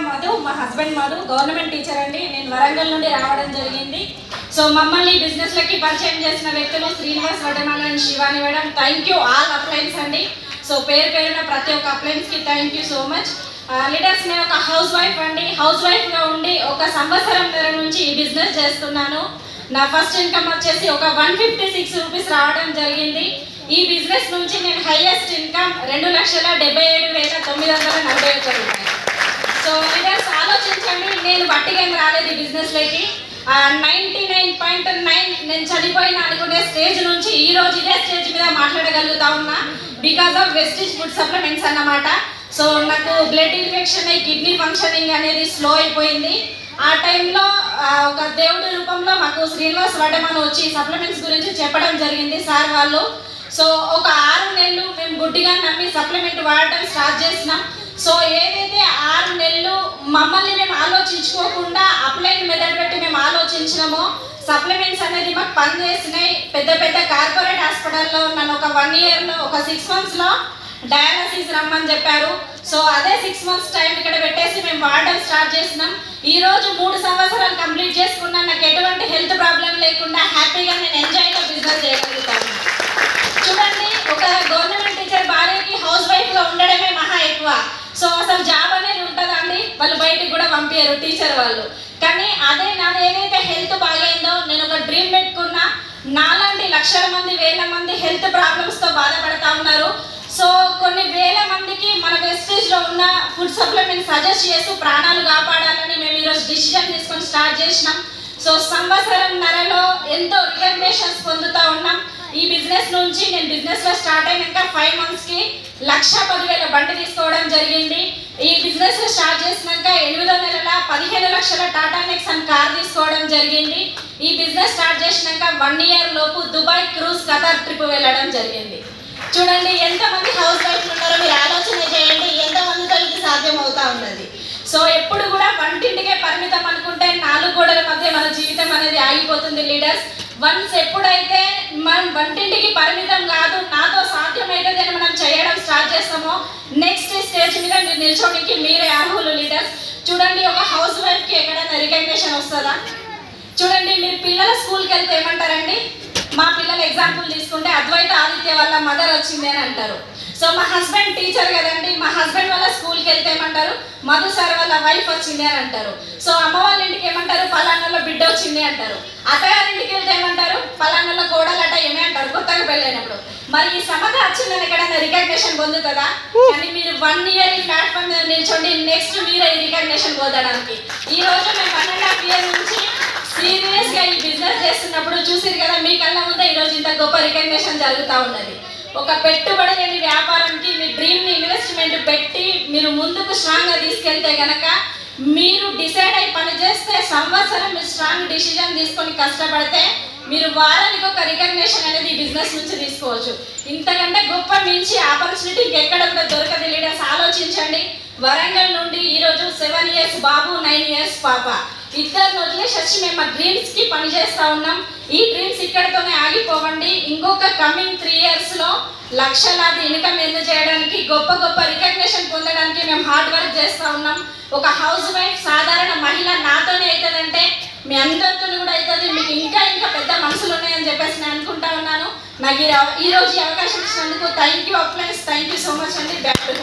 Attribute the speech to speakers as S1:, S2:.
S1: మధు, మా husband Madhu government teacher అండి. నేను వరంగల్ నుండి రావడం జరిగింది. సో మమ్మల్ని బిజినెస్లకి పరిచయం చేసిన వ్యక్తులు Srinivas Vadamala and Shivani madam. Thank you all appliance అండి. సో పేరున ప్రతి ఒక్క అప్లయన్స్కి thank you so much. Leaders, నేను ఒక హౌస్ వైఫ్ అండి. హౌస్ వైఫ్గా ఉండి 1 సంవత్సరం నుంచి ఈ బిజినెస్ చేస్తున్నాను. నా ఫస్ట్ ఇన్కమ్ వచ్చేసి ఒక 156 రూపీస్ రావడం జరిగింది. ఈ బిజినెస్ నుంచి నేను హైయెస్ట్ ఇన్కమ్ 2,77,941 రూపాయలు. సో లీడర్స్ ఆలోచించండి, నేను బట్టిగా ఏం రాలేదు ఈ బిజినెస్లోకి. 99.9 నేను చనిపోయిన అనుకునే స్టేజ్ నుంచి ఈ రోజు ఇదే స్టేజ్ మీద మాట్లాడగలుగుతా ఉన్నా because of Vestige food supplements అన్నమాట. సో నాకు బ్లడ్ ఇన్ఫెక్షన్ అయ్యి కిడ్నీ ఫంక్షనింగ్ అనేది స్లో అయిపోయింది. ఆ టైంలో ఒక దేవుడి రూపంలో మాకు శ్రీనివాస్ వడమాన వచ్చి సప్లిమెంట్స్ గురించి చెప్పడం జరిగింది సార్ వాళ్ళు. సో ఒక 6 నెలలు మేము గుడ్డిగా నమ్మి సప్లిమెంట్ వాడటం స్టార్ట్ చేసినాం. సో ఏదైతే 6 నెలలు మమ్మల్ని మేము ఆలోచించుకోకుండా అప్లైన్ మెథడ్ పెట్టి మేము ఆలోచించినామో సప్లిమెంట్స్ అనేది మాకు పనిచేసినాయి. పెద్ద పెద్ద కార్పొరేట్ హాస్పిటల్లో నన్ను ఒక 1 ఇయర్లో ఒక 6 మంత్స్లో డయాలసిస్ రమ్మని చెప్పారు. సో అదే 6 మంత్స్ టైం ఇక్కడ పెట్టేసి మేము వాడడం స్టార్ట్ చేసినాం. ఈరోజు 3 సంవత్సరాలు కంప్లీట్ చేసుకున్నా నాకు ఎటువంటి హెల్త్ ప్రాబ్లం లేకుండా హ్యాపీగా నేను ఎంజాయ్గా బిజినెస్ చేయగలుగుతాను. చూడండి, ఒక గవర్నమెంట్ టీచర్ భార్యకి హౌస్ వైఫ్గా ఉండడమే మహా ఎక్కువ. సో అసలు జాబ్ అనేది ఉంటుందండి, వాళ్ళు బయటికి కూడా పంపించారు టీచర్ వాళ్ళు. కానీ నాది ఏదైతే హెల్త్ బాగైందో నేను ఒక డ్రీమ్ పెట్టుకున్నా. నాలాంటి లక్షల మంది, వేల మంది హెల్త్ ప్రాబ్లమ్స్తో బాధపడతా ఉన్నారు. సో కొన్ని వేల మందికి మన వెస్టేజ్లో ఉన్న ఫుడ్ సప్లిమెంట్ సజెస్ట్ చేస్తూ ప్రాణాలు కాపాడాలని మేము ఈరోజు డిసిజన్ తీసుకొని స్టార్ట్ చేసినాం. సో సంవత్సరంన్నరలో ఎంతో రికగ్నేషన్స్ పొందుతూ ఉన్నాం. ఈ బిజినెస్ నుంచి నేను బిజినెస్లో స్టార్ట్ అయినాక 5 మంత్స్కి 1,10,000 బండి తీసుకోవడం జరిగింది. ఈ బిజినెస్ స్టార్ట్ చేసినాక 8వ నెలల 15 లక్షల టాటా నెక్సాన్ కార్ తీసుకోవడం జరిగింది. ఈ బిజినెస్ స్టార్ట్ చేసినాక 1 ఇయర్ లోపు దుబాయ్ క్రూజ్ ఖతార్ ట్రిప్ వెళ్ళడం జరిగింది. చూడండి, ఎంతమంది హౌస్ వైఫ్లు ఉన్నారో మీరు ఆలోచన చేయండి, ఎంతమందితో ఇది సాధ్యం అవుతా ఉన్నది. సో ఎప్పుడు కూడా వంటింటికే పరిమితం అనుకుంటే 4 గోడల మధ్య మన జీవితం అనేది ఆగిపోతుంది లీడర్స్. వన్స్ ఎప్పుడైతే మనం వంటింటికి పరిమితం కాదు, నాతో సాధ్యమైతే మనం చేయడం స్టార్ట్ చేస్తామో నెక్స్ట్ స్టేజ్ మీద మీరు నిల్చోడానికి మీరే అర్హులు లీడర్స్. చూడండి, ఒక హౌస్ వైఫ్కి ఎక్కడైనా రికగ్నేషన్ వస్తుందా? చూడండి, మీరు పిల్లల స్కూల్కి వెళ్తే ఏమంటారండి? మా పిల్లల ఎగ్జాంపుల్ తీసుకుంటే అద్వైత ఆదిత్య వాళ్ళ మదర్ వచ్చింది అని అంటారు. సో మా హస్బెండ్ టీచర్ కదండి, మా హస్బెండ్ వాళ్ళ స్కూల్కి వెళ్తే ఏమంటారు? మధు సార్ వాళ్ళ వైఫ్ వచ్చింది అని అంటారు. సో అమ్మ వాళ్ళ ఇంటికి ఏమంటారు? పలానాలో బిడ్డ వచ్చింది అంటారు. అత్తగారింటికి వెళ్తే ఏమంటారు? పలానాలో కోడలట ఏమే అంటారు కొత్తగా పెళ్ళైనప్పుడు. మరి ఈ సమత వచ్చిందని ఎక్కడైనా రికగ్నేషన్ పొందుతుందా? కానీ మీరు 1 ఇయర్ ఈ ప్లాట్ఫామ్ మీద నిల్చోండి, నెక్స్ట్ మీరే ఈ రికగ్నేషన్ పొందడానికి. ఈ రోజు మేము 1.5 ఇయర్ నుంచి సీరియస్గా ఈ బిజినెస్ చేస్తున్నప్పుడు చూసిరు కదా మీ కళ్ళ ముందే ఈరోజు ఇంత గొప్ప రికగ్నేషన్ జరుగుతూ ఉన్నది. ఒక పెట్టుబడి లేని వ్యాపారానికి మీ డ్రీమ్ని ఇన్వెస్ట్మెంట్ పెట్టి మీరు ముందుకు స్ట్రాంగ్గా తీసుకెళ్తే కనుక మీరు డిసైడ్ అయి పని చేస్తే సంవత్సరం మీరు స్ట్రాంగ్ డిసిజన్ తీసుకొని కష్టపడితే మీరు వారానికి ఒక రికగ్నేషన్ అనేది ఈ బిజినెస్ నుంచి తీసుకోవచ్చు. ఇంతకంటే గొప్ప మించి ఆపర్చునిటీ ఇంకెక్కడ కూడా దొరకదు లీడర్స్. ఆలోచించండి, వరంగల్ నుండి ఈరోజు 7 ఇయర్స్ బాబు, 9 ఇయర్స్ పాప, ఇద్దరిని వదిలేసి వచ్చి మేము మా డ్రీమ్స్కి పనిచేస్తూ ఉన్నాం. ఈ డ్రీమ్స్ ఇక్కడతోనే ఆగిపోవండి. ఇంకొక కమింగ్ 3 ఇయర్స్లో లక్షలాది ఇన్కమ్ ఎర్న్ చేయడానికి, గొప్ప గొప్ప రికగ్నేషన్ పొందడానికి మేము హార్డ్ వర్క్ చేస్తూ ఉన్నాం. ఒక హౌస్ వైఫ్, సాధారణ మహిళ నాతోనే అవుతుందంటే మీ అందరితో కూడా అవుతుంది. మీకు ఇంకా ఇంకా పెద్ద మనసులు ఉన్నాయని చెప్పేసి నేను అనుకుంటా ఉన్నాను. నాకు ఈరోజు ఈ అవకాశం ఇచ్చినందుకు thank you appliance, thank you so much అండి. Back to